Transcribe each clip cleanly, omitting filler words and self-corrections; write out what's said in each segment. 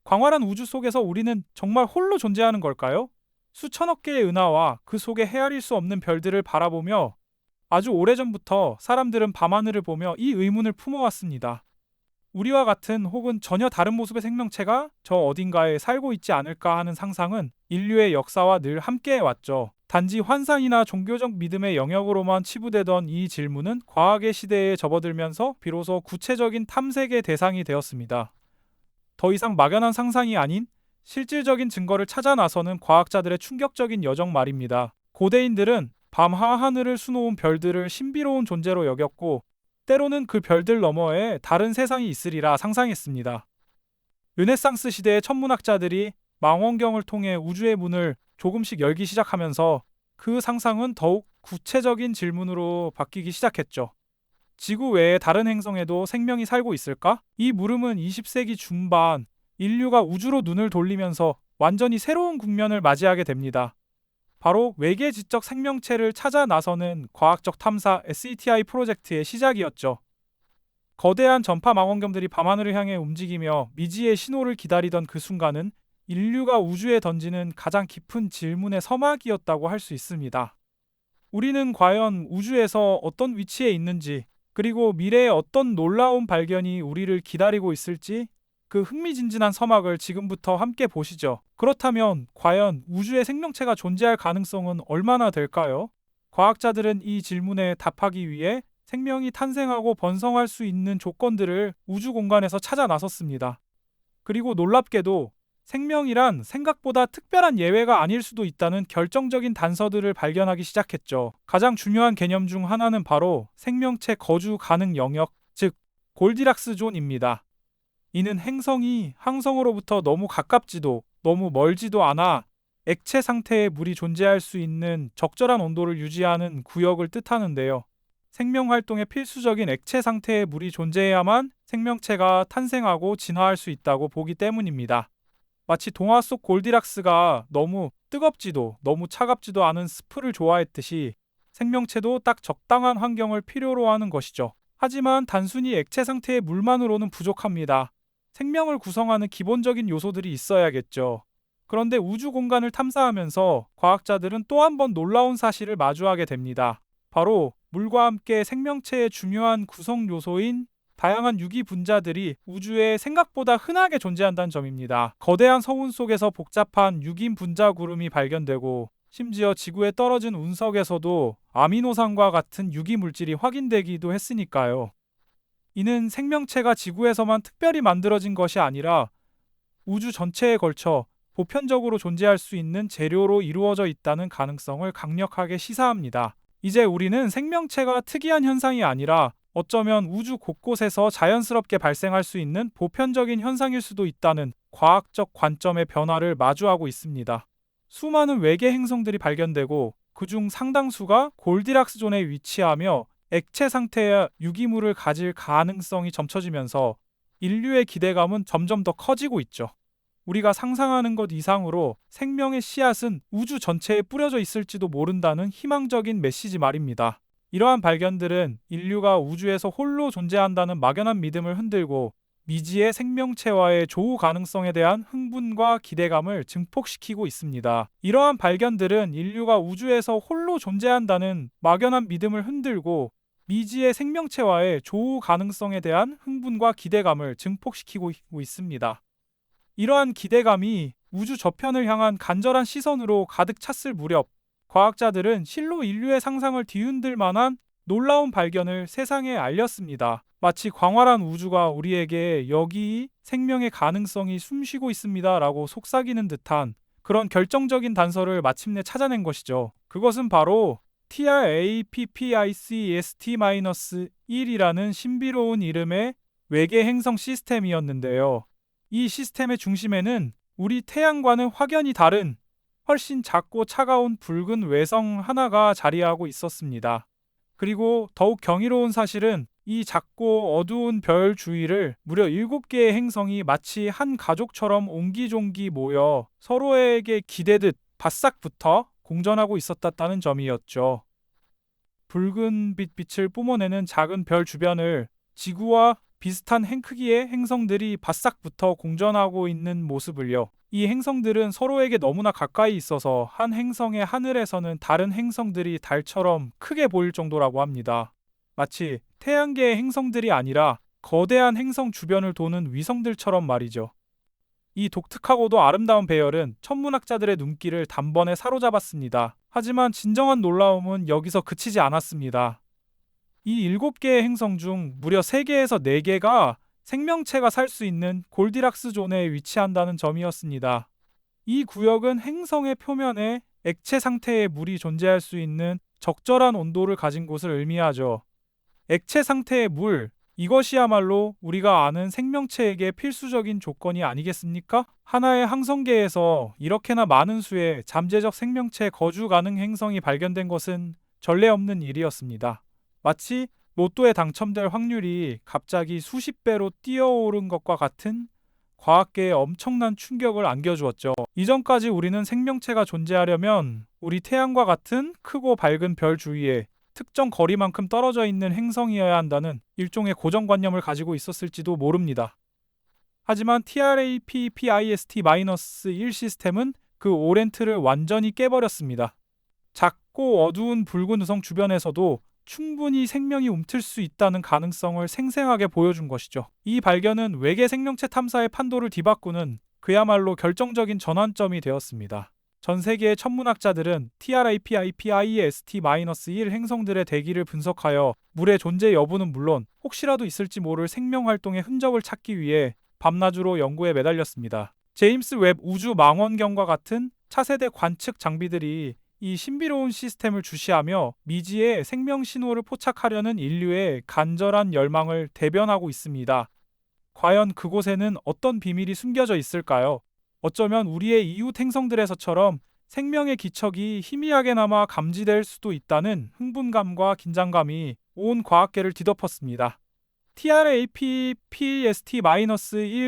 광활한 우주 속에서 우리는 정말 홀로 존재하는 걸까요? 수천억 개의 은하와 그 속에 헤아릴 수 없는 별들을 바라보며 아주 오래전부터 사람들은 밤하늘을 보며 이 의문을 품어왔습니다. 우리와 같은 혹은 전혀 다른 모습의 생명체가 저 어딘가에 살고 있지 않을까 하는 상상은 인류의 역사와 늘 함께해 왔죠. 단지 환상이나 종교적 믿음의 영역으로만 치부되던 이 질문은 과학의 시대에 접어들면서 비로소 구체적인 탐색의 대상이 되었습니다. 더 이상 막연한 상상이 아닌 실질적인 증거를 찾아 나서는 과학자들의 충격적인 여정 말입니다. 고대인들은 밤 하하늘을 수놓은 별들을 신비로운 존재로 여겼고 때로는 그 별들 너머에 다른 세상이 있으리라 상상했습니다. 르네상스 시대의 천문학자들이 망원경을 통해 우주의 문을 조금씩 열기 시작하면서 그 상상은 더욱 구체적인 질문으로 바뀌기 시작했죠. 지구 외의 다른 행성에도 생명이 살고 있을까? 이 물음은 20세기 중반 인류가 우주로 눈을 돌리면서 완전히 새로운 국면을 맞이하게 됩니다. 바로 외계 지적 생명체를 찾아 나서는 과학적 탐사 SETI 프로젝트의 시작이었죠. 거대한 전파 망원경들이 밤하늘을 향해 움직이며 미지의 신호를 기다리던 그 순간은 인류가 우주에 던지는 가장 깊은 질문의 서막이었다고 할 수 있습니다. 우리는 과연 우주에서 어떤 위치에 있는지, 그리고 미래에 어떤 놀라운 발견이 우리를 기다리고 있을지 그 흥미진진한 서막을 지금부터 함께 보시죠. 그렇다면 과연 우주에 생명체가 존재할 가능성은 얼마나 될까요? 과학자들은 이 질문에 답하기 위해 생명이 탄생하고 번성할 수 있는 조건들을 우주 공간에서 찾아 나섰습니다. 그리고 놀랍게도 생명이란 생각보다 특별한 예외가 아닐 수도 있다는 결정적인 단서들을 발견하기 시작했죠. 가장 중요한 개념 중 하나는 바로 생명체 거주 가능 영역, 즉 골디락스 존입니다. 이는 행성이 항성으로부터 너무 가깝지도 너무 멀지도 않아 액체 상태의 물이 존재할 수 있는 적절한 온도를 유지하는 구역을 뜻하는데요. 생명 활동에 필수적인 액체 상태의 물이 존재해야만 생명체가 탄생하고 진화할 수 있다고 보기 때문입니다. 마치 동화 속 골디락스가 너무 뜨겁지도 너무 차갑지도 않은 스프를 좋아했듯이 생명체도 딱 적당한 환경을 필요로 하는 것이죠. 하지만 단순히 액체 상태의 물만으로는 부족합니다. 생명을 구성하는 기본적인 요소들이 있어야겠죠. 그런데 우주 공간을 탐사하면서 과학자들은 또 한 번 놀라운 사실을 마주하게 됩니다. 바로 물과 함께 생명체의 중요한 구성 요소인 다양한 유기 분자들이 우주에 생각보다 흔하게 존재한다는 점입니다. 거대한 성운 속에서 복잡한 유긴 분자 구름이 발견되고 심지어 지구에 떨어진 운석에서도 아미노산과 같은 유기 물질이 확인되기도 했으니까요. 이는 생명체가 지구에서만 특별히 만들어진 것이 아니라 우주 전체에 걸쳐 보편적으로 존재할 수 있는 재료로 이루어져 있다는 가능성을 강력하게 시사합니다. 이제 우리는 생명체가 특이한 현상이 아니라 어쩌면 우주 곳곳에서 자연스럽게 발생할 수 있는 보편적인 현상일 수도 있다는 과학적 관점의 변화를 마주하고 있습니다. 수많은 외계 행성들이 발견되고 그중 상당수가 골디락스 존에 위치하며 액체 상태의 유기물을 가질 가능성이 점쳐지면서 인류의 기대감은 점점 더 커지고 있죠. 우리가 상상하는 것 이상으로 생명의 씨앗은 우주 전체에 뿌려져 있을지도 모른다는 희망적인 메시지 말입니다. 이러한 발견들은 인류가 우주에서 홀로 존재한다는 막연한 믿음을 흔들고 미지의 생명체와의 조우 가능성에 대한 흥분과 기대감을 증폭시키고 있습니다. 이러한 발견들은 인류가 우주에서 홀로 존재한다는 막연한 믿음을 흔들고 미지의 생명체와의 조우 가능성에 대한 흥분과 기대감을 증폭시키고 있습니다. 이러한 기대감이 우주 저편을 향한 간절한 시선으로 가득 찼을 무렵 과학자들은 실로 인류의 상상을 뒤흔들 만한 놀라운 발견을 세상에 알렸습니다. 마치 광활한 우주가 우리에게 여기 생명의 가능성이 숨쉬고 있습니다 라고 속삭이는 듯한 그런 결정적인 단서를 마침내 찾아낸 것이죠. 그것은 바로 TRAPPICEST-1이라는 신비로운 이름의 외계 행성 시스템이었는데요. 이 시스템의 중심에는 우리 태양과는 확연히 다른 훨씬 작고 차가운 붉은 외성 하나가 자리하고 있었습니다. 그리고 더욱 경이로운 사실은 이 작고 어두운 별 주위를 무려 7개의 행성이 마치 한 가족처럼 옹기종기 모여 서로에게 기대듯 바싹 붙어 공전하고 있었다는 점이었죠. 붉은 빛을 뿜어내는 작은 별 주변을 지구와 비슷한 크기의 행성들이 바싹 붙어 공전하고 있는 모습을요. 이 행성들은 서로에게 너무나 가까이 있어서 한 행성의 하늘에서는 다른 행성들이 달처럼 크게 보일 정도라고 합니다. 마치 태양계의 행성들이 아니라 거대한 행성 주변을 도는 위성들처럼 말이죠. 이 독특하고도 아름다운 배열은 천문학자들의 눈길을 단번에 사로잡았습니다. 하지만 진정한 놀라움은 여기서 그치지 않았습니다. 이 7개의 행성 중 무려 3개에서 4개가 생명체가 살 수 있는 골디락스 존에 위치한다는 점이었습니다. 이 구역은 행성의 표면에 액체 상태의 물이 존재할 수 있는 적절한 온도를 가진 곳을 의미하죠. 액체 상태의 물, 이것이야말로 우리가 아는 생명체에게 필수적인 조건이 아니겠습니까? 하나의 항성계에서 이렇게나 많은 수의 잠재적 생명체 거주 가능 행성이 발견된 것은 전례 없는 일이었습니다. 마치 로또에 당첨될 확률이 갑자기 수십 배로 뛰어오른 것과 같은 과학계에 엄청난 충격을 안겨주었죠. 이전까지 우리는 생명체가 존재하려면 우리 태양과 같은 크고 밝은 별 주위에 특정 거리만큼 떨어져 있는 행성이어야 한다는 일종의 고정관념을 가지고 있었을지도 모릅니다. 하지만 TRAPPIST-1 시스템은 그 오랜 틀을 완전히 깨버렸습니다. 작고 어두운 붉은 우성 주변에서도 충분히 생명이 움틀 수 있다는 가능성을 생생하게 보여준 것이죠. 이 발견은 외계 생명체 탐사의 판도를 뒤바꾸는 그야말로 결정적인 전환점이 되었습니다. 전 세계의 천문학자들은 TRAPPIST-1 행성들의 대기를 분석하여 물의 존재 여부는 물론 혹시라도 있을지 모를 생명 활동의 흔적을 찾기 위해 밤낮으로 연구에 매달렸습니다. 제임스 웹 우주 망원경과 같은 차세대 관측 장비들이 이 신비로운 시스템을 주시하며 미지의 생명 신호를 포착하려는 인류의 간절한 열망을 대변하고 있습니다. 과연 그곳에는 어떤 비밀이 숨겨져 있을까요? 어쩌면 우리의 이웃 행성들에서처럼 생명의 기척이 희미하게나마 감지될 수도 있다는 흥분감과 긴장감이 온 과학계를 뒤덮었습니다. TRAPPST-1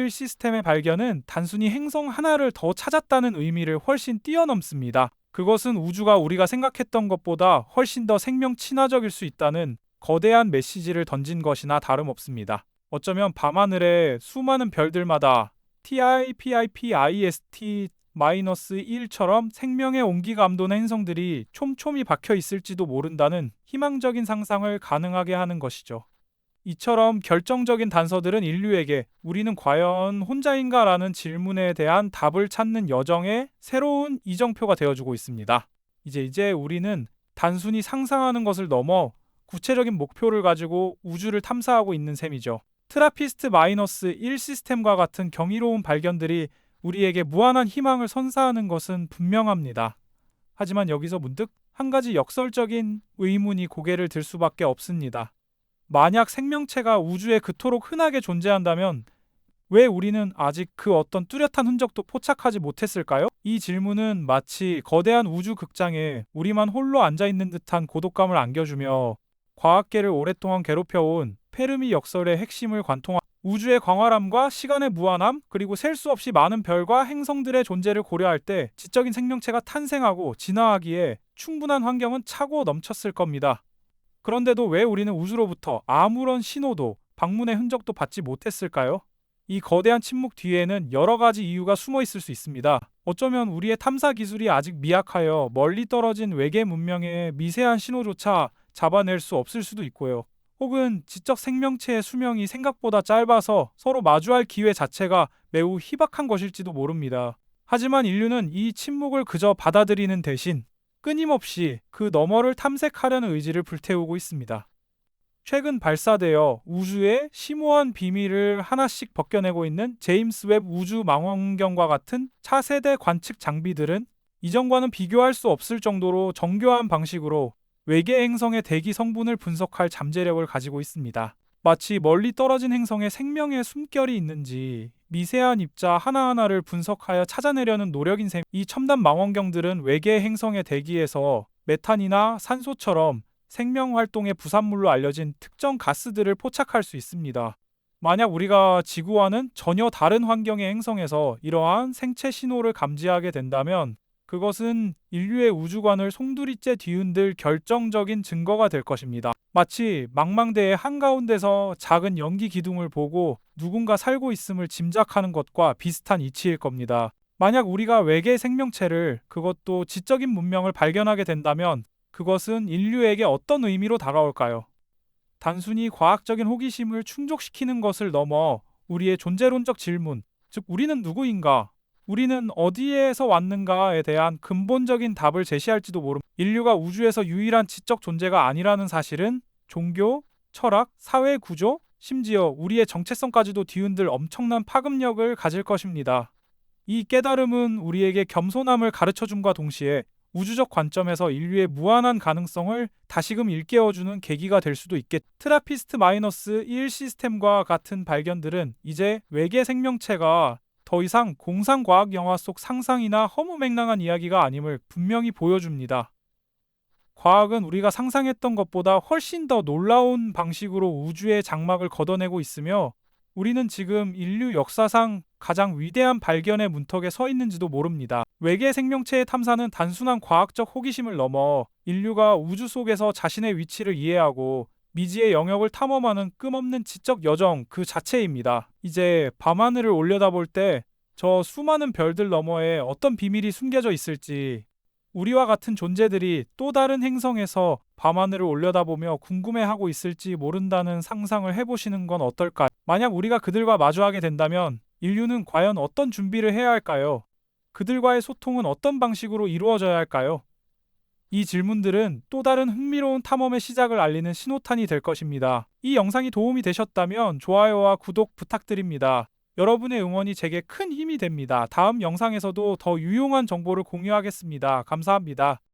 시스템의 발견은 단순히 행성 하나를 더 찾았다는 의미를 훨씬 뛰어넘습니다. 그것은 우주가 우리가 생각했던 것보다 훨씬 더 생명 친화적일 수 있다는 거대한 메시지를 던진 것이나 다름없습니다. 어쩌면 밤하늘의 수많은 별들마다 TRAPPIST-1처럼 생명의 온기가 감도는 행성들이 촘촘히 박혀 있을지도 모른다는 희망적인 상상을 가능하게 하는 것이죠. 이처럼 결정적인 단서들은 인류에게 우리는 과연 혼자인가라는 질문에 대한 답을 찾는 여정의 새로운 이정표가 되어주고 있습니다. 이제 우리는 단순히 상상하는 것을 넘어 구체적인 목표를 가지고 우주를 탐사하고 있는 셈이죠. 트라피스트-1 시스템과 같은 경이로운 발견들이 우리에게 무한한 희망을 선사하는 것은 분명합니다. 하지만 여기서 문득 한 가지 역설적인 의문이 고개를 들 수밖에 없습니다. 만약 생명체가 우주에 그토록 흔하게 존재한다면 왜 우리는 아직 그 어떤 뚜렷한 흔적도 포착하지 못했을까요? 이 질문은 마치 거대한 우주 극장에 우리만 홀로 앉아있는 듯한 고독감을 안겨주며 과학계를 오랫동안 괴롭혀온 페르미 역설의 핵심을 관통한 우주의 광활함과 시간의 무한함, 그리고 셀 수 없이 많은 별과 행성들의 존재를 고려할 때 지적인 생명체가 탄생하고 진화하기에 충분한 환경은 차고 넘쳤을 겁니다. 그런데도 왜 우리는 우주로부터 아무런 신호도 방문의 흔적도 받지 못했을까요? 이 거대한 침묵 뒤에는 여러 가지 이유가 숨어 있을 수 있습니다. 어쩌면 우리의 탐사 기술이 아직 미약하여 멀리 떨어진 외계 문명의 미세한 신호조차 잡아낼 수 없을 수도 있고요. 혹은 지적 생명체의 수명이 생각보다 짧아서 서로 마주할 기회 자체가 매우 희박한 것일지도 모릅니다. 하지만 인류는 이 침묵을 그저 받아들이는 대신 끊임없이 그 너머를 탐색하려는 의지를 불태우고 있습니다. 최근 발사되어 우주의 심오한 비밀을 하나씩 벗겨내고 있는 제임스 웹 우주 망원경과 같은 차세대 관측 장비들은 이전과는 비교할 수 없을 정도로 정교한 방식으로 외계 행성의 대기 성분을 분석할 잠재력을 가지고 있습니다. 마치 멀리 떨어진 행성에 생명의 숨결이 있는지 미세한 입자 하나하나를 분석하여 찾아내려는 노력인 셈. 이 첨단 망원경들은 외계 행성의 대기에서 메탄이나 산소처럼 생명 활동의 부산물로 알려진 특정 가스들을 포착할 수 있습니다. 만약 우리가 지구와는 전혀 다른 환경의 행성에서 이러한 생체 신호를 감지하게 된다면 그것은 인류의 우주관을 송두리째 뒤흔들 결정적인 증거가 될 것입니다. 마치 망망대해 한가운데서 작은 연기 기둥을 보고 누군가 살고 있음을 짐작하는 것과 비슷한 이치일 겁니다. 만약 우리가 외계 생명체를, 그것도 지적인 문명을 발견하게 된다면 그것은 인류에게 어떤 의미로 다가올까요? 단순히 과학적인 호기심을 충족시키는 것을 넘어 우리의 존재론적 질문, 즉 우리는 누구인가? 우리는 어디에서 왔는가에 대한 근본적인 답을 제시할지도 모릅니다. 인류가 우주에서 유일한 지적 존재가 아니라는 사실은 종교, 철학, 사회 구조, 심지어 우리의 정체성까지도 뒤흔들 엄청난 파급력을 가질 것입니다. 이 깨달음은 우리에게 겸손함을 가르쳐줌과 동시에 우주적 관점에서 인류의 무한한 가능성을 다시금 일깨워주는 계기가 될 수도 있겠. 트라피스트-1 시스템과 같은 발견들은 이제 외계 생명체가 더 이상 공상과학 영화 속 상상이나 허무맹랑한 이야기가 아님을 분명히 보여줍니다. 과학은 우리가 상상했던 것보다 훨씬 더 놀라운 방식으로 우주의 장막을 걷어내고 있으며 우리는 지금 인류 역사상 가장 위대한 발견의 문턱에 서 있는지도 모릅니다. 외계 생명체의 탐사는 단순한 과학적 호기심을 넘어 인류가 우주 속에서 자신의 위치를 이해하고 미지의 영역을 탐험하는 끝없는 지적 여정 그 자체입니다. 이제 밤하늘을 올려다볼 때 저 수많은 별들 너머에 어떤 비밀이 숨겨져 있을지, 우리와 같은 존재들이 또 다른 행성에서 밤하늘을 올려다보며 궁금해하고 있을지 모른다는 상상을 해보시는 건 어떨까요? 만약 우리가 그들과 마주하게 된다면 인류는 과연 어떤 준비를 해야 할까요? 그들과의 소통은 어떤 방식으로 이루어져야 할까요? 이 질문들은 또 다른 흥미로운 탐험의 시작을 알리는 신호탄이 될 것입니다. 이 영상이 도움이 되셨다면 좋아요와 구독 부탁드립니다. 여러분의 응원이 제게 큰 힘이 됩니다. 다음 영상에서도 더 유용한 정보를 공유하겠습니다. 감사합니다.